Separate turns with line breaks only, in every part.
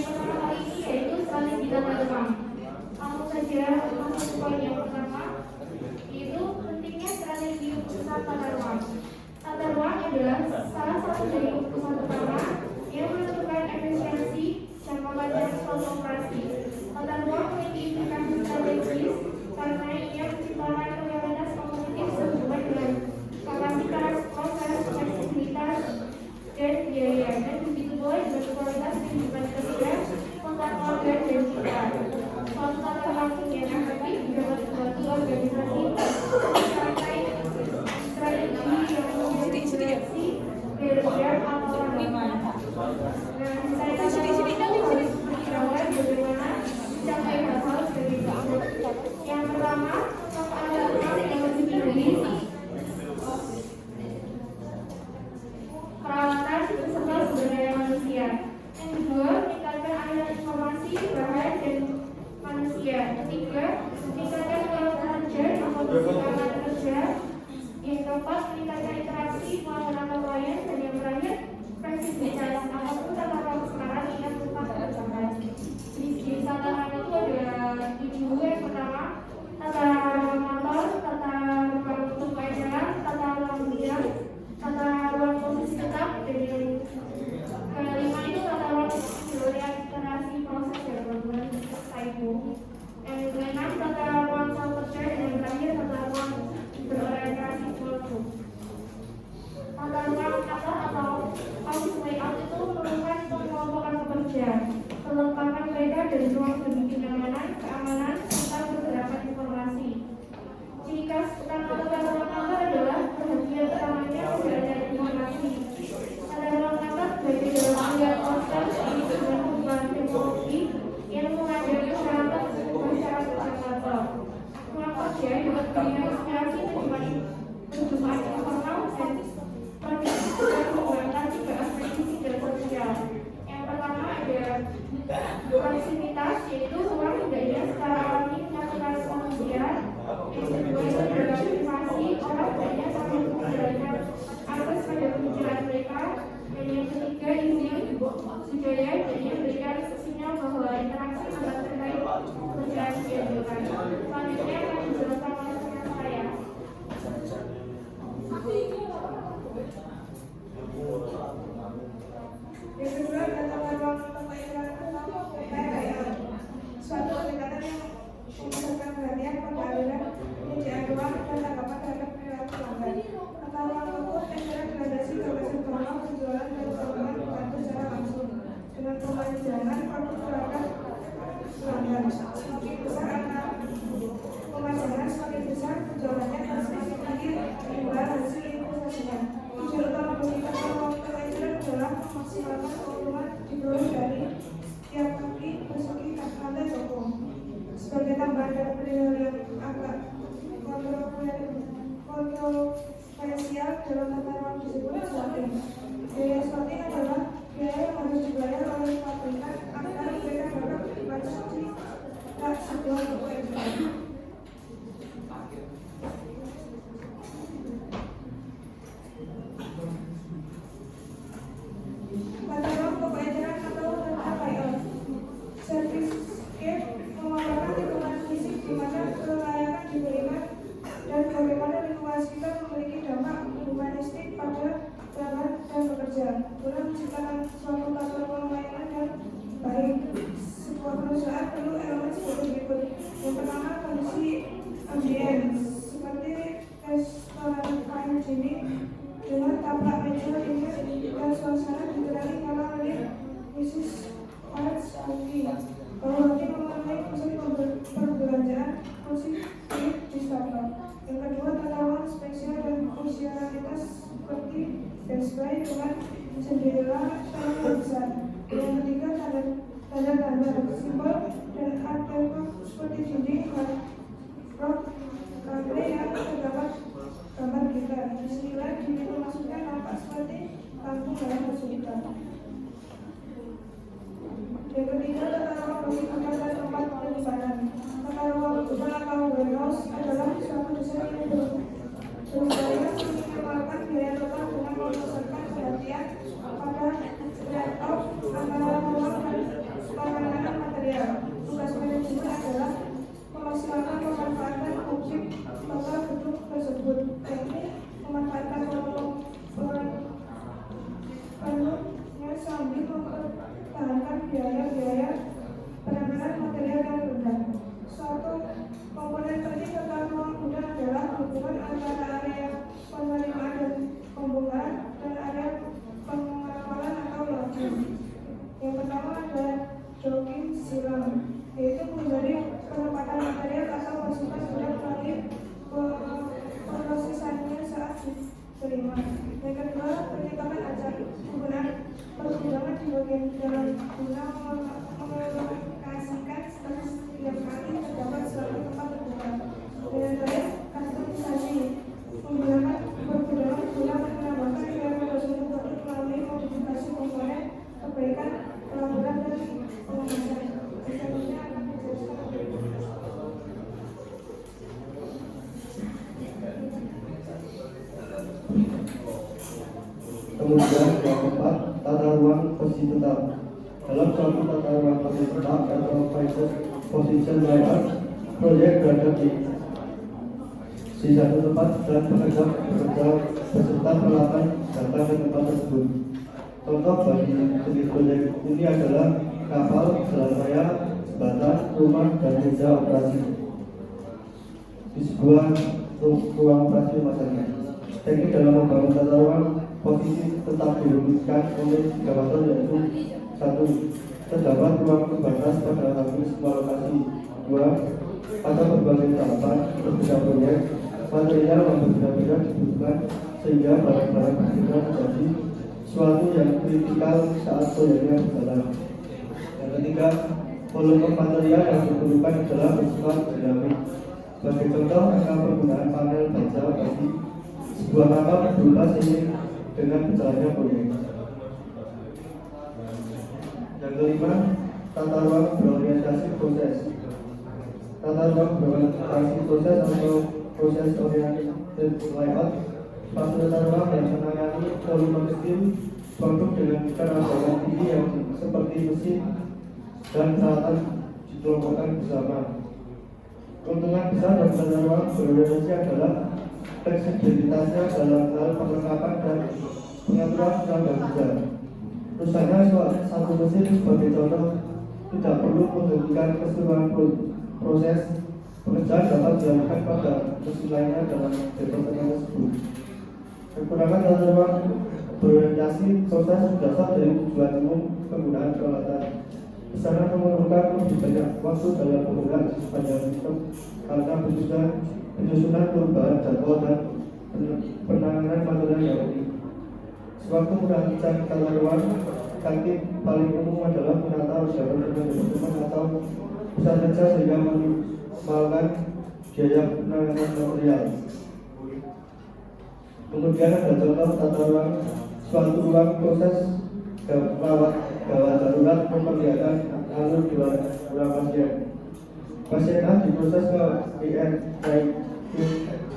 pertama kali ini yaitu strategi tata ruang. Langsung saja masuk ke poin yang pertama, yaitu pentingnya strategi pusat tata ruang. Tata ruang adalah salah satu dari keputusan utama yang menentukan efisiensi dan kelancaran suatu operasi. Tata ruang memiliki implikasi strategis karena ia menciptakan realitas kompetitif sehubungan dengan kapasitas, proses, fleksibilitas, dan biaya, dan begitu pula dengan kualitas kehidupan kerja, kontak organ dan citra. Suatu tata ruang yang efektif dapat membantu organisasi mencapai strategi yang mengintegrasi kerja atau orang. Saya harus berkirawan bagaimana mencapai hal-hal sebagai berikut. Yang pertama, tata ruang yang lebih tinggi, peralatan serta sumber daya manusia. Yang kedua, meningkatkan aliran informasi, bahan dan manusia. Ketiga, meningkatkan kualitas kerja atau keseimbangan kerja. Yang keempat, meningkatkan interaksi menggunakan klien. Dan yang terakhir, fleksibilitas. Apapun tata ruang sekarang ingat tetap berjalan. Jenis tata ruang itu ada 7. Yang pertama, tata ruang kantor, tata ruang untuk pelajaran, tata ruang bidang, tata ruang posisi tetap, dan yang kelima itu tata ruang orientasi proses dan gabungan typo. Yang keenam, tata ruang soal kerja, dan yang terakhir tata ruang berorientasi workflow. Tata ruang kantor atau office layout itu merupakan pengelompokan pekerja, kelengkapan mereka dari ruang demi kenyamanan, keamanan, serta pergerakan informasi. Ciri khas utama tata ruang kantor adalah perhatian utamanya keberadaan informasi. Tata ruang kantor sebagai dalam aliran proses dengan perubahan teknologi yang mengajari masyarakat kantor. Ruang kerja dapat menginspirasi perjumpaan informal dan mengembangkan tiga aspek fisik dan sosial. Yang pertama ada proximitas, yaitu ruang tidaknya secara alami menyatukan manusia. Yang kedua itu adalah privasi, orang tidaknya sambil menjalankan akses pada pemikiran mereka. Dan yang ketiga ini budaya, jadi memberikan sinyal bahwa interaksi sangat terkait pekerjaan dianjurkan. Selanjutnya akan dijelaskan oleh rekan saya.
Yang kedua, tata ruang pembayaran suatu pendekatan yang memusatkan perhatian pada aliran penyediaan ruang dan tanggapan terhadap perilaku pelanggan. Tata ruang mengukur eceran gradasi kebebasan formal penjualan dan perkembangan dibantu secara langsung dengan pemajangan produk pelanggan. Semakin besar angka pemajangan, semakin besar penjualannya dan semakin tinggi jumlah hasil investasinya. Tujuan utama bagi tata ruang pembayaran adalah memaksimalkan keuntungan diperoleh dari setiap kaki persegi lantai toko. Sebagai tambahan dari perihal yang agak kontroversial dalam tata ruang disebut slotting. Biaya slotting adalah biaya yang harus dibayar oleh pabrikan agar mereka dapat memasuki sebuah toko ekspor. Tata ruang toko eceran atau tata layout. Servicescape memaparkan lingkungan fisik di mana kelayakan diberikan dan bagaimana lingkungan sekitar memiliki dampak humanistik pada pelanggan dan pekerja. Guna menciptakan suatu tata ruang layanan yang baik, sebuah perusahaan perlu elemen sebagai berikut. Yang pertama, kondisi ambience, seperti restoran fine dining dengan taplak meja indah dan suasana diterangi nyala oleh Mrs. Arts Andi. Bahwa ini memenuhi pusat perbelanjaan positif di Starbucks. Yang kedua, tata ruang spesial dan fungsionalitas seperti best buy dengan jendela yang besar. Yang ketiga, tanda-tanda simbol dan art deco seperti dinding rock kafe yang terdapat gambar gitar. Disinilah di pintu masuknya nampak seperti lampu dalam bersudah. Yang ketiga, tata ruang bagi kamar dan tempat penyimpanan. Tata ruang gudang atau warehouse adalah suatu desain yang berupaya meminimalkan biaya total dengan memusatkan perhatian pada layout antara ruang dan sambil mempertahankan biaya-biaya penanganan material yang rendah. Suatu komponen penting tentang ruang gudang adalah hubungan antara area penerimaan dan pembongkaran dan area pengawalan atau logging. Yang pertama adalah jogging silang, yaitu menjadi penempatan material atau pasukan gudang melalui proses saat diterima. Yang kedua, penyekapan ajar penggunaan pergudangan di bagian dalam guna mengalokasikan setiap kali terdapat suatu tempat terbuka. Dan terakhir, customisasi menggunakan pergudangan guna menambahkan nilai produk produk melalui modifikasi komponen, perbaikan, pelaburan dan pengemasan. Selanjutnya akan dijelaskan.
Kemudian yang keempat, tata ruang posisi tetap. Dalam suatu tata ruang posisi tetap atau position layout, proyek berada di satu tempat dan bekerja beserta peralatan datang ke tempat tersebut. Contoh bagi jenis proyek ini adalah kapal, jalan raya, jembatan, rumah, dan meja operasi di sebuah ruang operasi rumah sakit. Teknik dalam membangun tata ruang posisi tetap dirumuskan oleh 3 faktor, yaitu 1. Terdapat ruang terbatas pada hampir semua lokasi. 2. Pada berbagai tahapan berbeda proyek, material yang berbeda-beda dibutuhkan sehingga barang-barang berbeda menjadi suatu yang kritikal saat proyeknya berjalan. Yang ketiga, volume material yang diperlukan adalah bersifat dinamik. Sebagai contoh, angka penggunaan panel baja bagi sebuah kapal berubah seiring dengan berjalannya proyek. Yang kelima, tata ruang berorientasi proses. Tata ruang berorientasi proses atau proses oriented layout, suatu tata ruang yang menangani volume kecil produk dengan keragaman tinggi yang seperti mesin dan peralatan dikelompokkan bersama. Keuntungan besar dari tata ruang berorientasi adalah fleksibilitasnya dalam hal perlengkapan dan pengaturan tenaga kerja. Misalnya satu mesin sebagai contoh tidak perlu menghentikan keseluruhan proses pekerjaan dapat dilakukan pada mesin lainnya dalam departemen tersebut. Kekurangan tata ruang berorientasi proses berdasar dari tujuan umum penggunaan peralatan. Misalnya memerlukan lebih banyak waktu dalam penggunaan sepanjang sistem karena penyusunan perubahan jadwal dan penanganan material yang unik. Sewaktu merancang tata ruang, taktik paling umum adalah menata usaha teman atau pusat kerja sehingga minimalkan biaya penanganan material. Kemudian ada contoh tata ruang suatu ruang proses gawat darurat memperlihatkan alur dua pasien. Pasien A diproses ke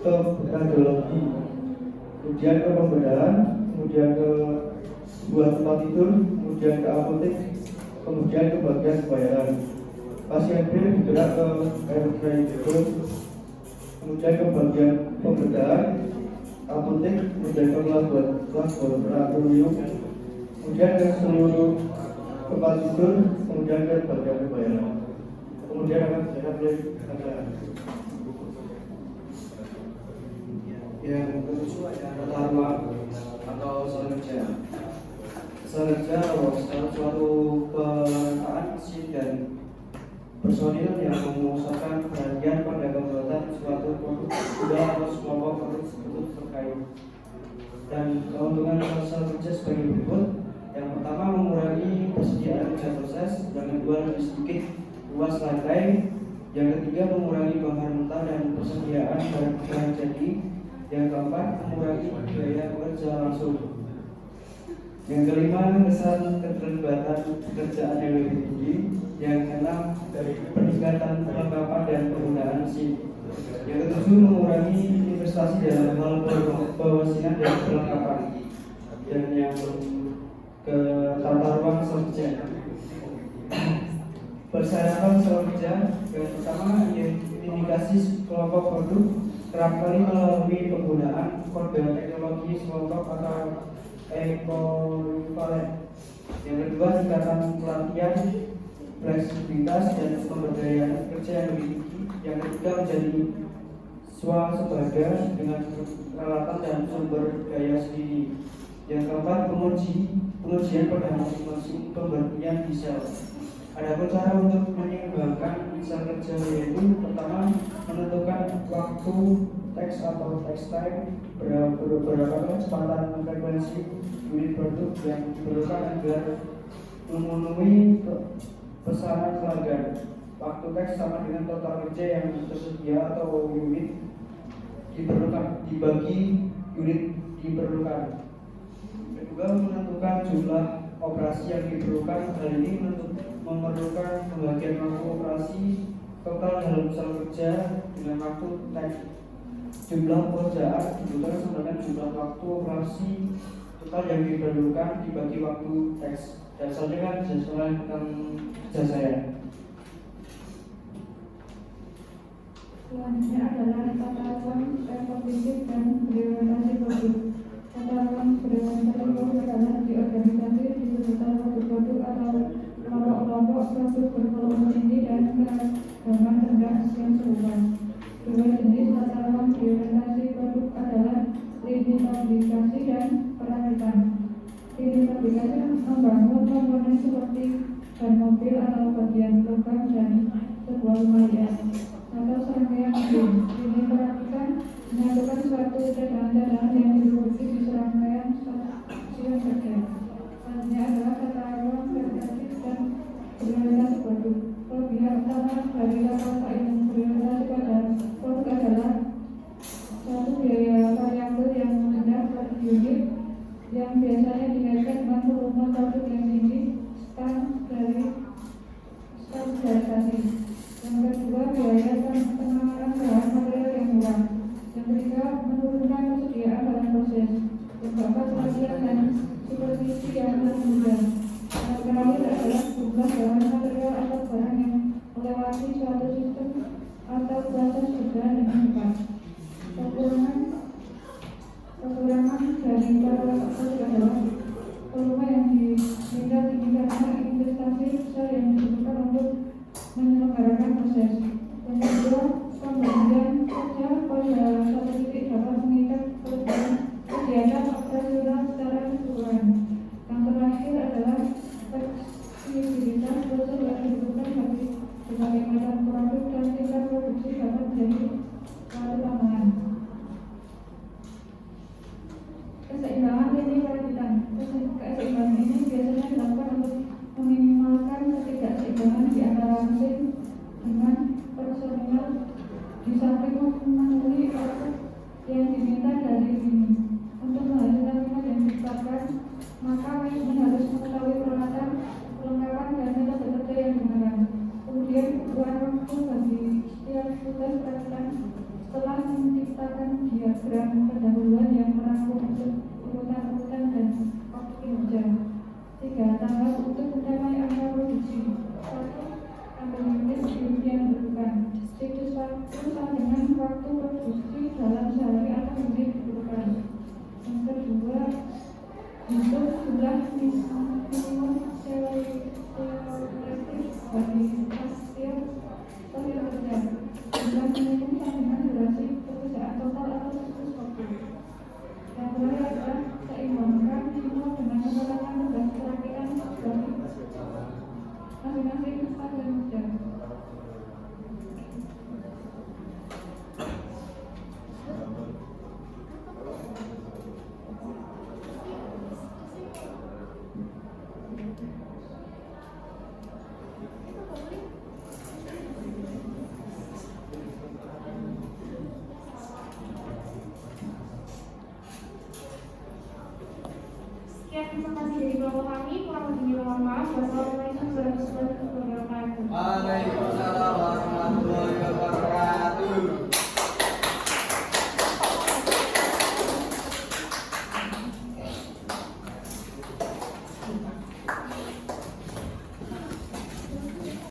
ke radiologi, kemudian ke pembedahan, kemudian ke sebuah tempat tidur, kemudian ke apotek, kemudian ke bagian pembayaran. Pasien B digerak ke RDIO, kemudian ke bagian pembedahan, apotek, kemudian ke laboratorium, kemudian ke seluruh tempat tidur, kemudian ke bagian pembayaran. Kemudian akan dijelaskan oleh
yang ketujuh adalah tata ruang atau sel kerja. Sel kerja adalah suatu penataan mesin dan personil yang memusatkan perhatian pada pembuatan suatu produk atau sekelompok produk tersebut terkait. Dan keuntungan sel kerja sebagai berikut. Yang pertama, mengurangi persediaan kerja proses. Yang kedua, lebih sedikit luas lantai. Yang ketiga, mengurangi bahan mentah dan persediaan bahan jadi. Yang keempat, mengurangi biaya kerja langsung. Yang kelima, kesan keterlibatan pekerjaan yang lebih tinggi. Yang keenam, dari peningkatan perlengkapan dan penggunaan mesin. Yang ketujuh, mengurangi investasi dalam hal pemesinan dan perlengkapan. Dan yang ke tata ruang kerja. Persyaratan kerja yang pertama, indikasi kelompok produk kerap kali melalui penggunaan kode teknologi kelompok atau ekvivalen. Yang kedua, tingkatan pelatihan, fleksibilitas dan pemberdayaan kerja yang lebih tinggi. Yang ketiga, menjadi swasembada dengan peralatan dan sumber daya sendiri. Yang keempat, pengujian pada masing-masing pemberhentian di sel. Adapun cara untuk menyeimbangkan sel kerja yaitu pertama, menentukan waktu teks atau text time, berapa kecepatan frekuensi unit produk yang diperlukan agar memenuhi pesanan pelanggan. Waktu teks sama dengan total kerja yang tersedia atau unit diperlukan dibagi unit diperlukan. Kedua, menentukan jumlah operasi yang diperlukan. Hal ini memerlukan pembagian waktu operasi total dalam sel kerja dengan waktu teks. Jumlah pekerjaan dibutuhkan sama dengan jumlah waktu operasi total yang diperlukan dibagi waktu teks. Dasarnya kan sesuai tentang kerja saya.
Selanjutnya adalah tata ruang reposisi dan priorisasi produk. Tata ruang priorisasi produk adalah diorganisasi di sekitar produk-produk atau kelompok-kelompok produk bervolume tinggi dan keragaman rendah yang serupa. Dua jenis tata ruang priorisasi produk adalah lini fabrikasi dan perakitan. Lini fabrikasi membangun komponen seperti ban mobil atau bagian logam dan sebuah rumah hias atau serangkaian mobil. Lini perakitan menyatukan suatu cadangan-cadangan yang diproduksi di serangkaian stasiun kerja. Selanjutnya adalah tata ruang verifikasi dan priorisasi produk. Kelebihan utama dari tata ruang priorisasi pada produk adalah suatu biaya variabel yang rendah per unit yang biasanya dikaitkan dengan volume produk yang tinggi standarisasi. Yang kedua, biaya pengenalan bahan material yang murah. Yang ketiga, menurunkan persediaan dalam proses. Yang keempat, pelatihan dan supervisi yang mudah. Yang terakhir adalah jumlah bahan material atau barang yang melewati suatu sistem atau proses berjalan dengan cepat. Kekurangan dari para produk adalah volume yang diminta tinggi karena investasi besar yang dibutuhkan untuk menyelenggarakan proses. Yang kedua, pembagian kerja pada satu titik dapat mengikat kegiatan operasional secara keseluruhan. Yang terakhir adalah fleksibilitas proses yang dibutuhkan bagi berbagai macam produk dan tingkat produksi dapat menjadi suatu tantangan. Keseimbangan lini perakitan. Keseimbangan ini biasanya dilakukan untuk meminimalkan ketidakseimbangan di antara mesin dengan personil di samping memenuhi output yang diminta dari ini. Untuk menghasilkan minat yang ditetapkan, maka manajemen harus mengetahui peralatan, perlengkapan dan metode kerja yang digunakan. Kemudian kebutuhan waktu bagi setiap tugas perakitan setelah menciptakan diagram pendahuluan yang merangkum urutan-urutan dan waktu kinerja. 3. Tahap untuk mencapai angka produksi. 1. Ambil unit yang diperlukan. Siklus waktu sama dengan waktu produksi dalam sehari atau unit diperlukan. Yang kedua, hitung jumlah minimum teoretik bagi hasil kerja. Jumlah minimum sama dengan durasi pekerjaan total atau siklus waktu. Yang terakhir adalah seimbangkan semua dengan kecepatan tugas perakitan bagi masing-masing stasiun kerja.
Sekian informasi dari kelompok kami, kurang lebihnya mohon maaf. Wassalamualaikum warahmatullahi wabarakatuh.
Waalaikumsalam warahmatullahi wabarakatuh.